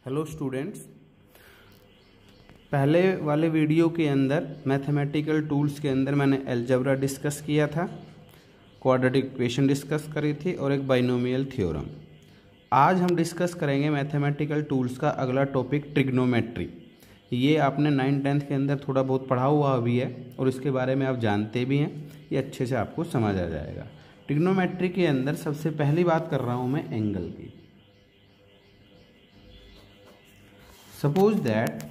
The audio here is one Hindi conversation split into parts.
हेलो स्टूडेंट्स, पहले वाले वीडियो के अंदर मैथमेटिकल टूल्स के अंदर मैंने अलजेब्रा डिस्कस किया था, क्वाड्रेटिक इक्वेशन डिस्कस करी थी और एक बाइनोमियल थ्योरम। आज हम डिस्कस करेंगे मैथमेटिकल टूल्स का अगला टॉपिक ट्रिग्नोमेट्री। ये आपने 9th-10th के अंदर थोड़ा बहुत पढ़ा हुआ भी है और इसके बारे में आप जानते भी हैं। ये अच्छे से आपको समझ आ जाएगा। ट्रिग्नोमेट्री के अंदर सबसे पहली बात कर रहा हूँ मैं एंगल की। Suppose that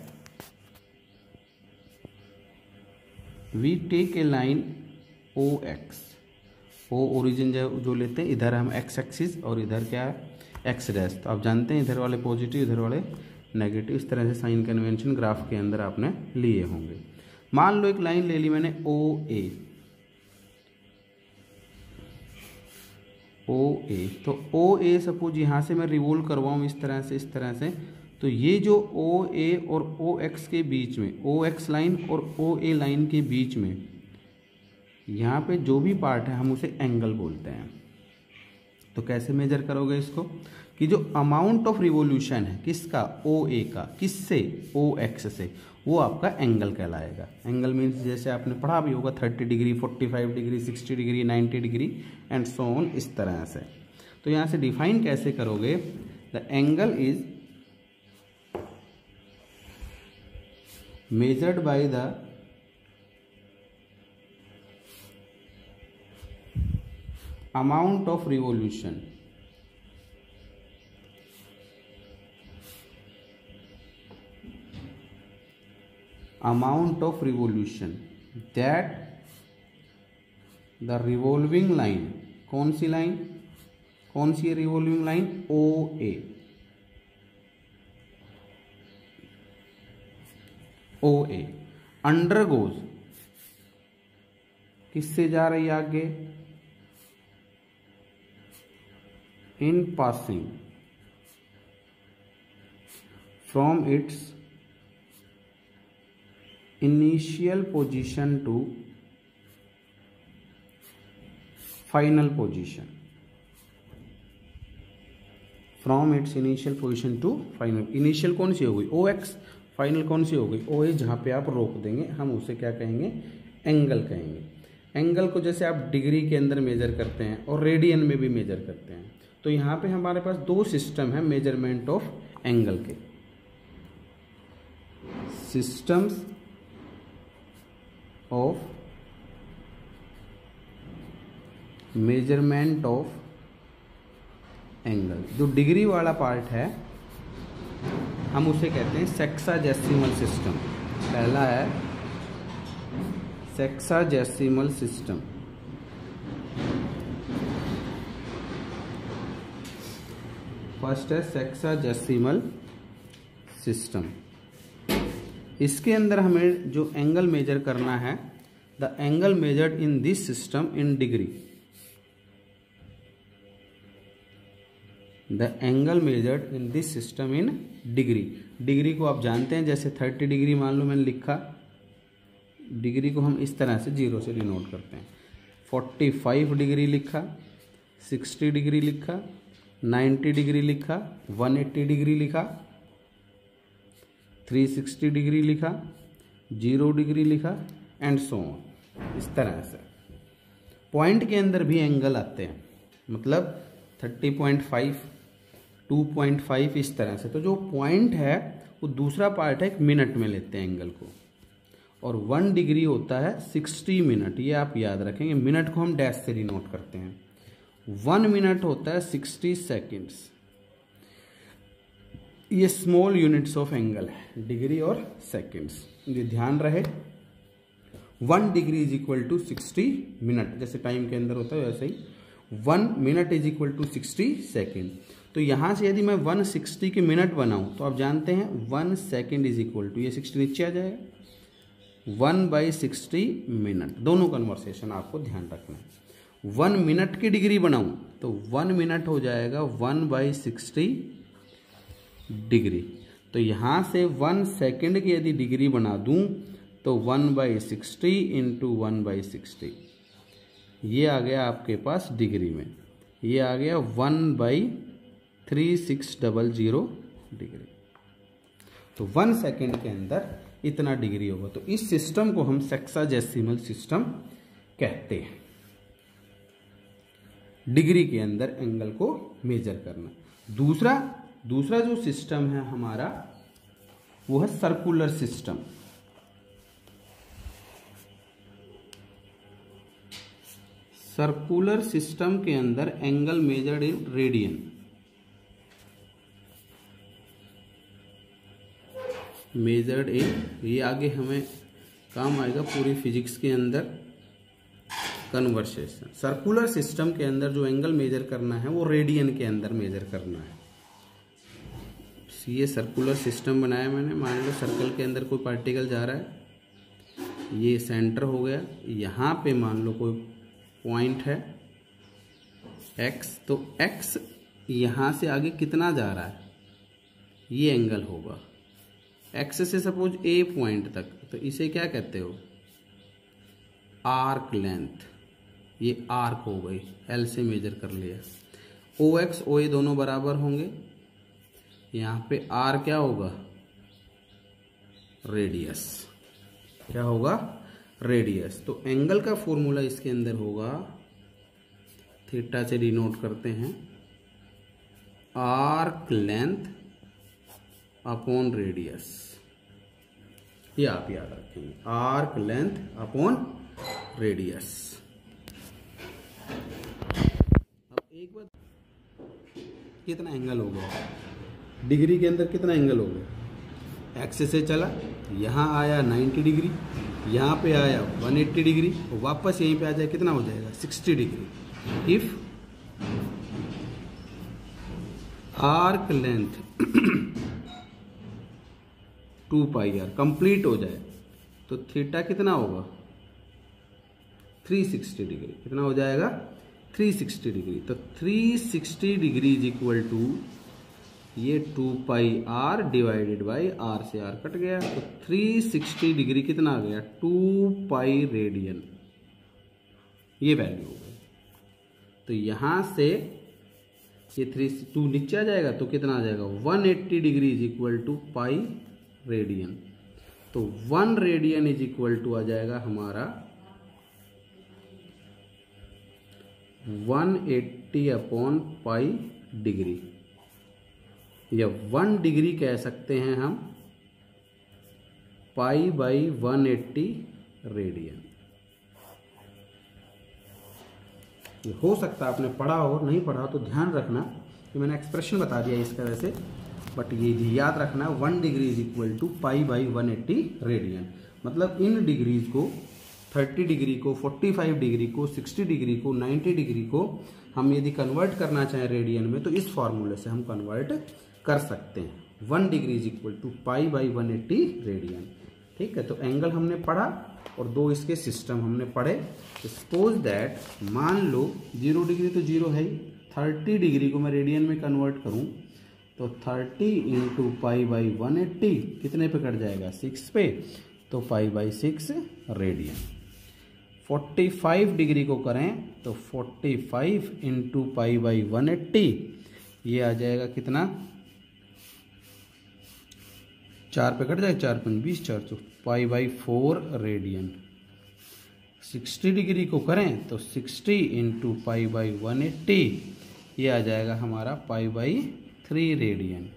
we take a line OX, O origin जो लेते हैं, इधर हम x एक्सिस और इधर क्या है x डैश। तो आप जानते हैं इधर वाले पॉजिटिव इधर वाले नेगेटिव, इस तरह से साइन कन्वेंशन ग्राफ के अंदर आपने लिए होंगे। मान लो एक लाइन ले ली मैंने OA, तो OA सपोज यहाँ से मैं रिवोल्व करवाऊँ इस तरह से, तो ये जो OA और OX के बीच में, OX लाइन और OA लाइन के बीच में यहाँ पे जो भी पार्ट है हम उसे एंगल बोलते हैं। तो कैसे मेजर करोगे इसको कि जो अमाउंट ऑफ रिवोल्यूशन है किसका, OA का, किससे, OX से, वो आपका एंगल कहलाएगा। एंगल मीन्स जैसे आपने पढ़ा भी होगा 30 degree, 45 degree, 60 degree, 90 degree and so on, इस तरह से। तो यहाँ से डिफाइन कैसे करोगे, the angle is measured by the amount of revolution that the revolving line, कौन सी लाइन, कौन सी रिवॉल्विंग लाइन, OA अंडरगोज, किससे जा रही है आगे, in passing from its initial position to final position, from its initial position to final. Initial कौन सी हो गई, OX, फाइनल कौन सी हो गई, OA। जहाँ पे आप रोक देंगे हम उसे क्या कहेंगे, एंगल कहेंगे। एंगल को जैसे आप डिग्री के अंदर मेजर करते हैं और रेडियन में भी मेजर करते हैं, तो यहाँ पे हमारे पास दो सिस्टम है मेजरमेंट ऑफ एंगल के। Systems of measurement of angle. जो डिग्री वाला पार्ट है हम उसे कहते हैं सेक्साजेसिमल सिस्टम। पहला है सेक्साजेसिमल सिस्टम, फर्स्ट है सेक्साजेसिमल सिस्टम। इसके अंदर हमें जो एंगल मेजर करना है, the angle measured in this system in degree, the angle measured in this system in degree. Degree को आप जानते हैं, जैसे 30 डिग्री मान लो मैंने लिखा, डिग्री को हम इस तरह से 0 से डिनोट करते हैं। 45 डिग्री लिखा, 60 डिग्री लिखा, 90 डिग्री लिखा, 180 डिग्री लिखा, 360 डिग्री लिखा, 0 डिग्री लिखा एंड सो ऑन। इस तरह से पॉइंट के अंदर भी एंगल आते हैं, मतलब 30.5, 2.5, इस तरह से। तो जो पॉइंट है वो दूसरा पार्ट है, एक मिनट में लेते हैं एंगल को, और 1 डिग्री होता है 60 मिनट। ये आप याद रखेंगे, मिनट को हम डैश से डिनोट करते हैं। 1 मिनट होता है 60 सेकेंड्स। ये स्मॉल यूनिट्स ऑफ एंगल है, डिग्री और सेकेंड्स, ये ध्यान रहे। 1 degree is equal to 60 minute, जैसे टाइम के अंदर होता है वैसे ही 1 minute is equal to 60 second. तो यहां से यदि मैं 160 के मिनट बनाऊं तो आप जानते हैं 1 सेकेंड इज इक्वल टू, ये 60 नीचे आ जाएगा, 1/60 मिनट। दोनों कन्वर्सेशन आपको ध्यान रखना है। 1 मिनट की डिग्री बनाऊं तो 1 मिनट हो जाएगा 1/60 डिग्री। तो यहां से 1 सेकेंड की यदि डिग्री बना दूं तो 1/60 इंटू 1/60, ये आ गया आपके पास डिग्री में, ये आ गया 1/3600 डिग्री। तो 1 सेकेंड के अंदर इतना डिग्री होगा। तो इस सिस्टम को हम सेक्साडेसिमल सिस्टम कहते हैं, डिग्री के अंदर एंगल को मेजर करना। दूसरा जो सिस्टम है हमारा वो है सर्कुलर सिस्टम। सर्कुलर सिस्टम के अंदर angle measured in radian, measured in, ये आगे हमें काम आएगा पूरी फिजिक्स के अंदर, कन्वर्सेशन। सर्कुलर सिस्टम के अंदर जो एंगल मेजर करना है वो रेडियन के अंदर मेजर करना है। ये सर्कुलर सिस्टम बनाया मैंने, मान लो सर्कल के अंदर कोई पार्टिकल जा रहा है, ये सेंटर हो गया, यहाँ पे मान लो कोई पॉइंट है x, तो x यहाँ से आगे कितना जा रहा है, ये एंगल होगा। x से सपोज a पॉइंट तक, तो इसे क्या कहते हो, आर्क लेंथ, ये आर्क हो गई, L से मेजर कर लिया। OX OA दोनों बराबर होंगे, यहाँ पे R क्या होगा, रेडियस, क्या होगा, रेडियस। तो एंगल का फॉर्मूला इसके अंदर होगा, थीटा से डिनोट करते हैं, आर्क लेंथ अपॉन रेडियस, ये आप याद रखेंगे, आर्क लेंथ अपॉन रेडियस। अब एक बार कितना एंगल हो गया, डिग्री के अंदर कितना एंगल हो गया, एक्स से चला, यहाँ आया 90 डिग्री, यहाँ पे आया 180 डिग्री, और वापस यहीं पे आ जाए कितना हो जाएगा, 60 degree. If arc length 2 pi R complete हो जाए तो थीटा कितना होगा, 360 डिग्री, कितना हो जाएगा, 360 डिग्री। तो 360 डिग्री इज इक्वल टू ये 2 pi are divided by are से आर कट गया, तो 360 डिग्री कितना आ गया, 2 पाई रेडियन, ये वैल्यू हो गई। तो यहां से ये 2 नीचे आ जाएगा तो कितना आ जाएगा, 180 degree is equal to pi radian. तो 1 रेडियन इज इक्वल टू आ जाएगा हमारा 180 अपॉन पाई डिग्री, या 1 डिग्री कह सकते हैं हम, पाई बाई 180 रेडियन। ये हो सकता है आपने पढ़ा हो, नहीं पढ़ा तो ध्यान रखना कि मैंने एक्सप्रेशन बता दिया इस तरह से, बट ये याद रखना 1 degree is equal to pi by 180 radian. मतलब इन डिग्रीज को, 30 डिग्री को, 45 डिग्री को, 60 डिग्री को, 90 डिग्री को हम यदि कन्वर्ट करना चाहें रेडियन में तो इस फॉर्मूले से हम कन्वर्ट कर सकते हैं। 1 degree is equal to pi by 180 radian. ठीक है, तो एंगल हमने पढ़ा और 2 इसके सिस्टम हमने पढ़े। सपोज दैट, मान लो 0 डिग्री तो 0 है ही, 30 डिग्री को मैं रेडियन में कन्वर्ट करूं तो 30 इंटू पाई बाई 180 कितने पे कट जाएगा, 6 पे, तो पाई बाई 6 रेडियन। 45 डिग्री को करें तो 45 इंटू पाई बाई 180, ये आ जाएगा कितना, 4 पे कट जाएगा, 4 पंच 20, 4 तो पाई बाई 4 रेडियन। 60 डिग्री को करें तो 60 इंटू पाई बाई 180, ये आ जाएगा हमारा पाई बाई 3 रेडियन।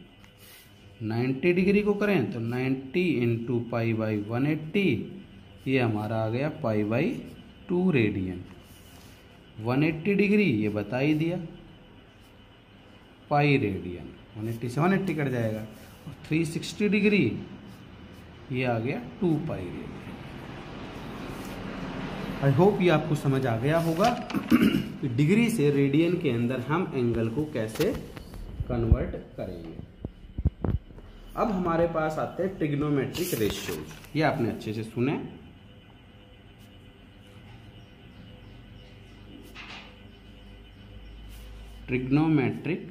90 डिग्री को करें तो 90 इंटू पाई बाई 180, ये हमारा आ गया पाई बाई 2 रेडियन। 180 डिग्री ये बता ही दिया, पाई रेडियन, 180 से 180 कट जाएगा, और 360 डिग्री ये आ गया 2 पाई रेडियन। आई होप ये आपको समझ आ गया होगा कि डिग्री से रेडियन के अंदर हम एंगल को कैसे कन्वर्ट करेंगे। अब हमारे पास आते हैं ट्रिग्नोमेट्रिक रेशियोज, ये आपने अच्छे से सुने। ट्रिग्नोमेट्रिक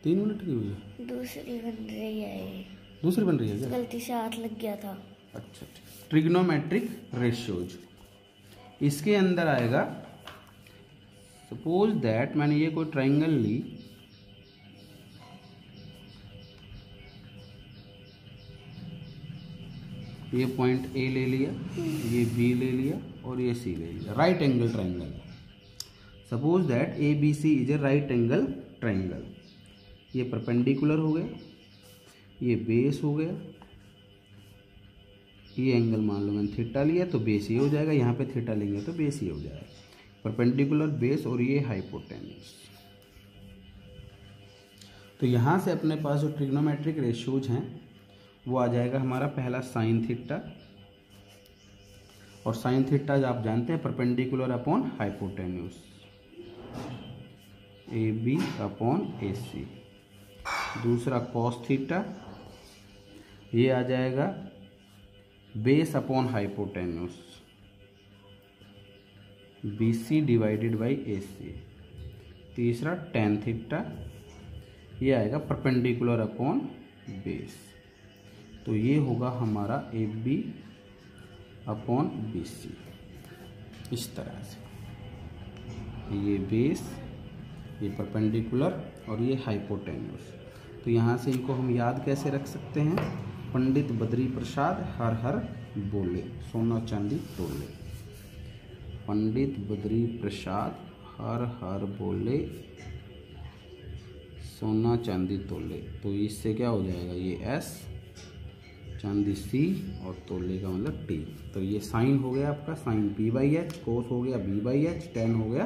तीन मिनट की हुई है, दूसरी बन रही है, दूसरी बन रही है क्या, गलती से हाथ लग गया था। अच्छा, ट्रिग्नोमेट्रिक रेशियोज, इसके अंदर आएगा सपोज दैट मैंने ये कोई ट्राइंगल ली, ये पॉइंट ए ले लिया, ये बी ले लिया और ये सी ले लिया, right angle triangle. Suppose that A B C is a right angle triangle. ये परपेंडिकुलर हो गया, ये बेस हो गया, ये एंगल मान लो मैंने थीटा लिया तो बेस ये हो जाएगा, यहाँ पे थीटा लेंगे तो बेस ये हो जाएगा, परपेंडिकुलर बेस और ये हाइपोटेन्यूस। तो यहाँ से अपने पास जो ट्रिग्नोमेट्रिक रेशियोज हैं वो आ जाएगा हमारा पहला साइन थीटा, और साइन थीटा जो आप जानते हैं perpendicular upon hypotenuse, A B upon A C. दूसरा कॉस थीटा, ये आ जाएगा base upon hypotenuse, B C divided by A C. तीसरा टेन थीटा, ये आएगा परपेंडिकुलर अपॉन बेस। तो ये होगा हमारा A B upon B C, इस तरह से। ये बेस, ये परपेंडिकुलर और ये हाइपोटेन्यूस। तो यहाँ से इनको हम याद कैसे रख सकते हैं? पंडित बद्री प्रसाद हर हर बोले, सोना चांदी तोले। पंडित बद्री प्रसाद हर हर बोले, सोना चांदी तोले। तो इससे क्या हो जाएगा? ये एस, चांदी सी और तोले का मतलब टी। तो ये साइन हो गया आपका साइन पी बाई एच, कोस हो गया बी बाई एच, टेन हो गया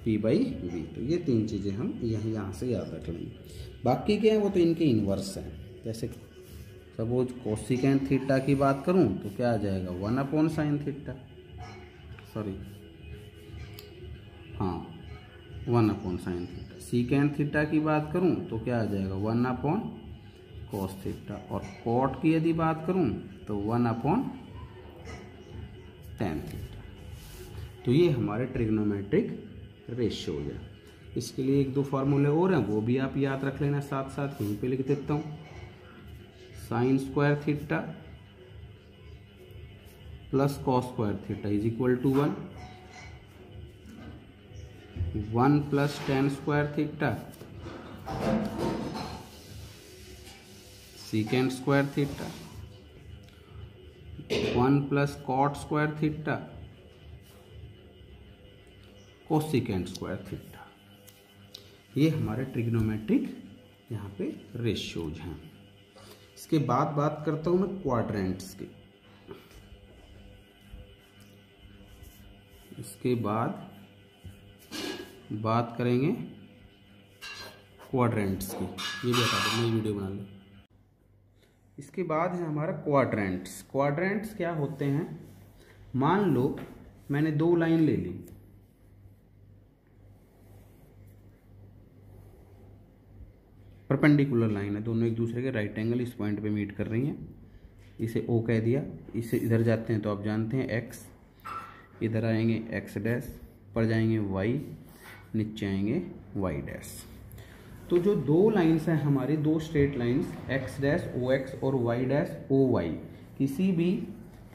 पी बाई बी। तो ये तीन चीज़ें हम यहाँ से याद रख लेंगे। बाकी क्या है वो तो इनके इन्वर्स हैं। जैसे सपोज कोसिकेंट थीटा की बात करूँ तो क्या आ जाएगा? 1 अपॉन साइन थीटा, सॉरी हाँ 1 upon sine theta. Secant theta की बात करूँ तो क्या आ जाएगा? 1 अपॉन कॉस थीटा। और कॉट की यदि बात करूँ तो 1 अपॉन टेन थीटा। तो ये हमारे ट्रिग्नोमेट्रिक रेशियो है। इसके लिए एक दो फार्मूले और हैं, वो भी आप याद रख लेना साथ साथ। यहीं पे लिख देता हूँ। Sine square theta plus cos square theta is equal to 1, 1 plus tan square theta secant square theta, 1 plus cot square theta cosecant square theta. ये हमारे ट्रिग्नोमेट्रिक यहाँ पे रेशियोज हैं। इसके बाद बात करता हूँ मैं क्वाड्रेंट्स की। इसके बाद बात करेंगे क्वाड्रेंट्स की। ये भी हटा दो, नई वीडियो बना लो। इसके बाद है हमारा क्वाड्रेंट्स। क्वाड्रेंट्स क्या होते हैं? मान लो मैंने दो लाइन ले ली, परपेंडिकुलर लाइन है, दोनों एक दूसरे के राइट एंगल इस पॉइंट पे मीट कर रही हैं। इसे O कह दिया। इससे इधर जाते हैं तो आप जानते हैं X, इधर आएंगे X डैश, पर जाएंगे Y, नीचे आएंगे Y डैश। तो जो दो लाइंस हैं हमारी, दो straight lines X dash OX और Y डैश OY, किसी भी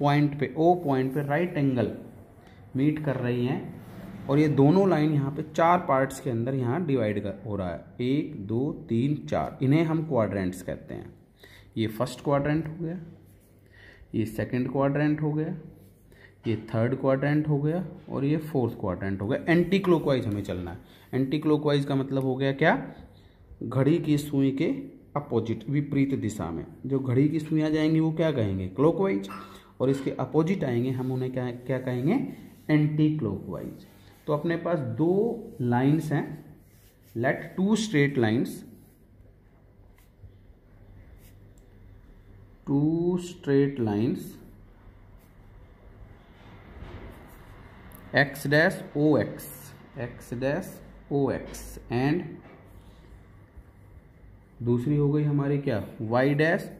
पॉइंट पे O पॉइंट पे राइट एंगल मीट कर रही हैं, और ये दोनों लाइन यहाँ पे चार पार्ट्स के अंदर यहाँ डिवाइड हो रहा है, 1 2 3 4। इन्हें हम क्वाड्रेंट्स कहते हैं। ये फर्स्ट क्वाड्रेंट हो गया, ये सेकंड क्वाड्रेंट हो गया, ये थर्ड क्वाड्रेंट हो गया, और ये फोर्थ क्वाड्रेंट हो गया। एंटी क्लॉकवाइज हमें चलना है। एंटी क्लॉकवाइज का मतलब हो गया क्या? घड़ी की सुई के अपोजिट, विपरीत दिशा में। जो घड़ी की सुइयाँ जाएंगी वो क्या कहेंगे? क्लॉकवाइज। और इसके अपोजिट आएंगे, हम उन्हें क्या कहेंगे? Anticlockwise. तो अपने पास दो लाइंस हैं, let two straight lines, x dash OX and दूसरी हो गई हमारी क्या? y dash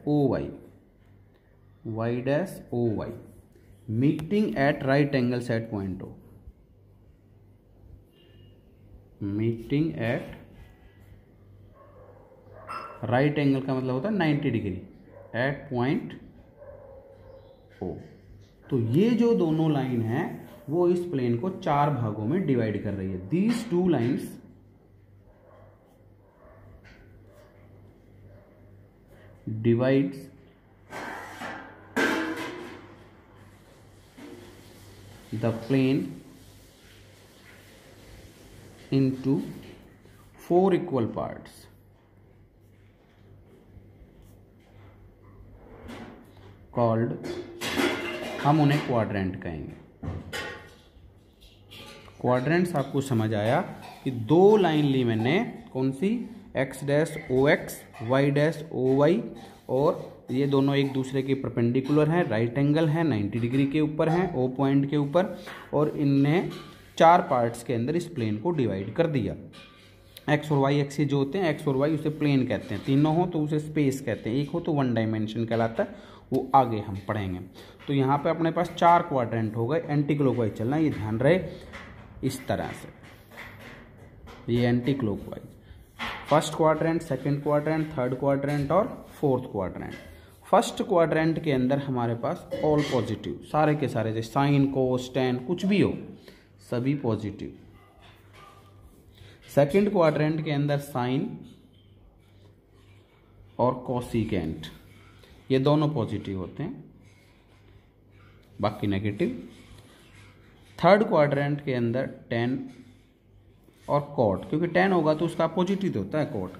OY meeting at right angle set point O। Meeting at right angle का मतलब होता है 90 डिग्री एट पॉइंट O। तो ये जो दोनों लाइन है वो इस प्लेन को 4 भागों में डिवाइड कर रही है। These two lines divides the plane into 4 equal parts called, हम उन्हें क्वाड्रेंट कहेंगे। क्वाड्रेंट्स आपको समझ आया कि 2 लाइन ली मैंने, कौन सी, X dash O X, Y dash O Y, और ये दोनों एक दूसरे के परपेंडिकुलर हैं, राइट एंगल है, 90 डिग्री के ऊपर हैं, ओ पॉइंट के ऊपर, और इनने 4 पार्ट्स के अंदर इस प्लेन को डिवाइड कर दिया। एक्स और वाई एक्सिस जो होते हैं, एक्स और वाई, उसे प्लेन कहते हैं। तीनों हो तो उसे स्पेस कहते हैं, एक हो तो 1 डायमेंशन कहलाता है, वो आगे हम पढ़ेंगे। तो यहाँ पे अपने पास 4 क्वाड्रेंट हो गए। एंटी क्लॉकवाइज चलना, ये ध्यान रहे, इस तरह से, ये anti clockwise, first quadrant, second quadrant, third quadrant और फोर्थ क्वाड्रेंट। फर्स्ट क्वाड्रेंट के अंदर हमारे पास ऑल पॉजिटिव, सारे के सारे, जैसे साइन, कोस, टेन, कुछ भी हो, सभी पॉजिटिव। सेकंड क्वाड्रेंट के अंदर साइन और कोसिकेंट, ये दोनों पॉजिटिव होते हैं, बाकी नेगेटिव। थर्ड क्वाड्रेंट के अंदर टेन और कॉट, क्योंकि टेन होगा तो उसका पॉजिटिव होता है कॉट,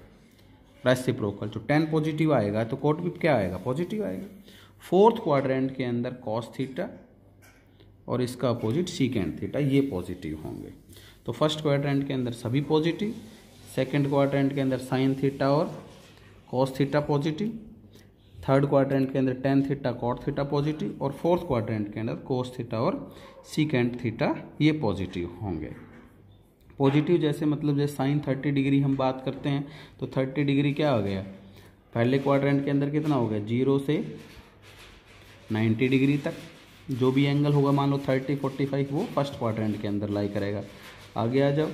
रेसिप्रोकल, तो टेन पॉजिटिव आएगा तो कॉट भी क्या आएगा, पॉजिटिव आएगा। फोर्थ क्वाड्रेंट के अंदर कॉस थीटा और इसका अपोजिट सीकेंट थीटा, ये पॉजिटिव होंगे। तो फर्स्ट क्वाड्रेंट के अंदर सभी पॉजिटिव, सेकंड क्वाड्रेंट के अंदर साइन थीटा और cos theta positive, third quadrant के अंदर tan theta cot theta positive, और फोर्थ क्वाड्रेंट के अंदर कोस थीटा और सीकेंट थीटा ये पॉजिटिव होंगे। पॉजिटिव जैसे मतलब जैसे साइन 30 डिग्री हम बात करते हैं तो 30 डिग्री क्या हो गया, पहले क्वाड्रेंट के अंदर कितना हो गया, 0 से 90 डिग्री तक जो भी एंगल होगा, मान लो 30, 45, वो फर्स्ट क्वाड्रेंट के अंदर लाई करेगा। आगे आ जाओ,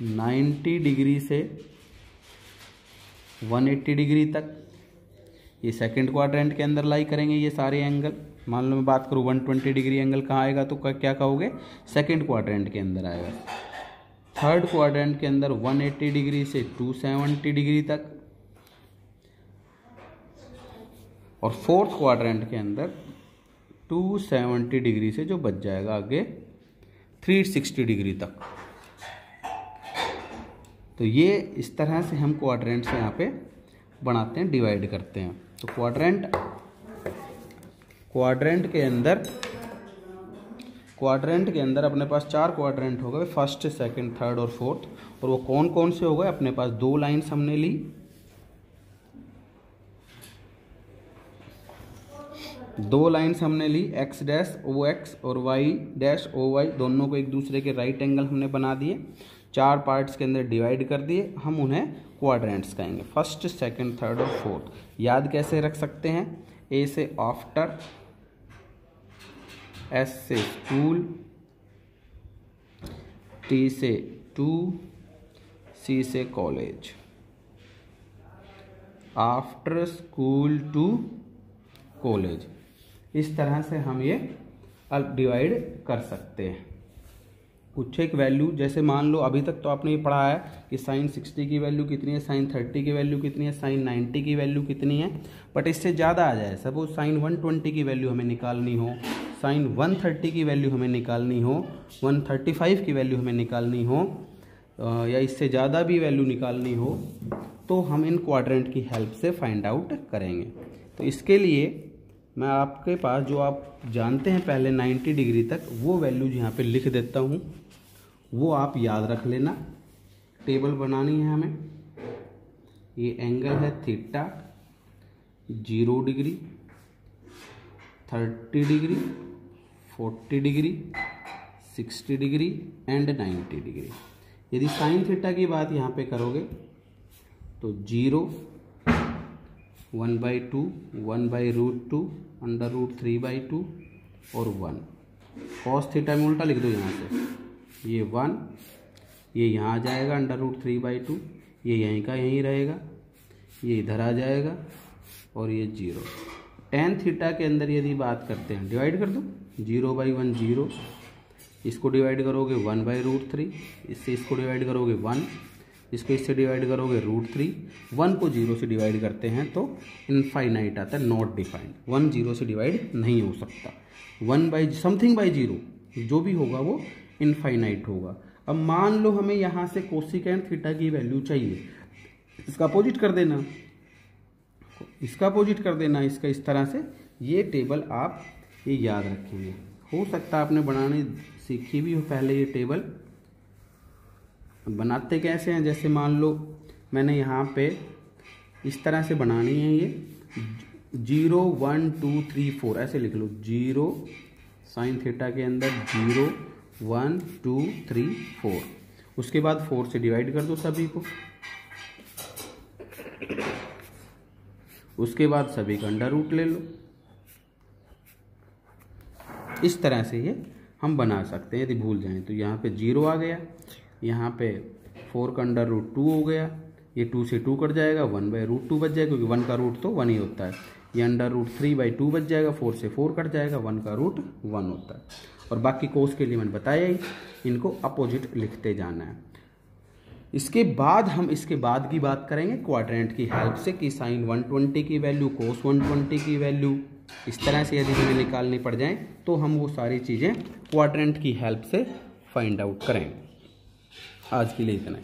90 डिग्री से 180 डिग्री तक ये सेकंड क्वाड्रेंट के अंदर लाई करेंगे ये सारे एंगल। मान लो मैं बात करूँ 120 डिग्री एंगल कहाँ आएगा, तो क्या कहोगे, सेकंड क्वाड्रेंट के अंदर आएगा। थर्ड क्वाड्रेंट के अंदर 180 डिग्री से 270 डिग्री तक, और फोर्थ क्वाड्रेंट के अंदर 270 डिग्री से जो बच जाएगा आगे 360 डिग्री तक। तो ये इस तरह से हम क्वाड्रेंट से यहाँ पे बनाते हैं, डिवाइड करते हैं। तो क्वाड्रेंट के अंदर अपने पास 4 क्वाड्रेंट हो गए, फर्स्ट, सेकंड, थर्ड और फोर्थ। और वो कौन कौन से हो गए, अपने पास 2 लाइन्स हमने ली, एक्स डैश ओ एक्स और वाई डैश ओ वाई, दोनों को एक दूसरे के राइट एंगल हमने बना दिए, 4 पार्ट्स के अंदर डिवाइड कर दिए, हम उन्हें क्वाड्रेंट्स कहेंगे, फर्स्ट, सेकंड, थर्ड और फोर्थ। याद कैसे रख सकते हैं, ए से आफ्टर, एस से स्कूल, टी से टू, सी से college, after school to college. इस तरह से हम ये डिवाइड कर सकते हैं। कुछ एक वैल्यू, जैसे मान लो अभी तक तो आपने ये पढ़ा है कि साइन 60 की वैल्यू कितनी है, साइन 30 की वैल्यू कितनी है, साइन 90 की वैल्यू कितनी है, बट इससे ज़्यादा आ जाए, सपोज साइन 120 की वैल्यू हमें निकालनी हो, साइन 130 की वैल्यू हमें निकालनी हो, 135 की वैल्यू हमें निकालनी हो, या इससे ज़्यादा भी वैल्यू निकालनी हो, तो हम इन क्वाड्रेंट की हेल्प से फाइंड आउट करेंगे। तो इसके लिए मैं आपके पास जो आप जानते हैं पहले 90 डिग्री तक, वो वैल्यूज यहाँ पे लिख देता हूँ, वो आप याद रख लेना। टेबल बनानी है हमें। ये एंगल है theta, 0 degree, 30 degree, 40 degree, 60 degree and 90 degree. यदि साइन थीटा की बात यहाँ पे करोगे तो 0, 1/2, 1/√2, √3/2 और 1। कॉस थीटा में उल्टा लिख दो यहाँ से, ये 1, ये यहाँ आ जाएगा √3/2, ये यहीं का यहीं रहेगा, ये इधर आ जाएगा और ये 0। टेन थीटा के अंदर यदि बात करते हैं, डिवाइड कर दो, 0/1 0, इसको डिवाइड करोगे 1/√3, इससे इसको डिवाइड करोगे 1, इसको इससे डिवाइड करोगे √3, 1 को 0 से डिवाइड करते हैं तो इनफाइनाइट आता है, नॉट डिफाइंड। 1 0 से डिवाइड नहीं हो सकता, 1/something/0 जो भी होगा वो इनफाइनाइट होगा। अब मान लो हमें यहाँ से कोसिकेंट थीटा की वैल्यू चाहिए, इसका अपोजिट कर देना, इसका अपोजिट कर देना, इसका इस तरह से। ये टेबल आप ये याद रखेंगे, हो सकता है आपने बनाने सीखी भी हो पहले ये टेबल। बनाते कैसे हैं, जैसे मान लो मैंने यहाँ पे इस तरह से बनानी है, ये 0 1 2 3 4 ऐसे लिख लो, 0 साइन थीटा के अंदर 0 1 2 3 4, उसके बाद 4 से डिवाइड कर दो सभी को, उसके बाद सभी का अंडर रूट ले लो। इस तरह से ये हम बना सकते हैं। यदि भूल जाएं तो यहाँ पे 0 आ गया, यहाँ पे 4 का अंडर रूट 2 हो गया, ये 2 से 2 कट जाएगा, 1/√2 बच जाएगा, क्योंकि 1 का रूट तो 1 ही होता है। ये अंडर रूट 3/2 बच जाएगा, 4 से 4 कट जाएगा, 1 का रूट 1 होता है। और बाकी कोस के लिए मैंने बताया ही, इनको अपोजिट लिखते जाना है। इसके बाद हम इसके बाद की बात करेंगे क्वाड्रेंट की हेल्प से, कि साइन 120 की वैल्यू, कोस 120 की वैल्यू, इस तरह से यदि हमें निकालनी पड़ जाए तो हम वो सारी चीज़ें क्वाड्रेंट की हेल्प से फाइंड आउट करेंगे। आज के लिए इतना ही।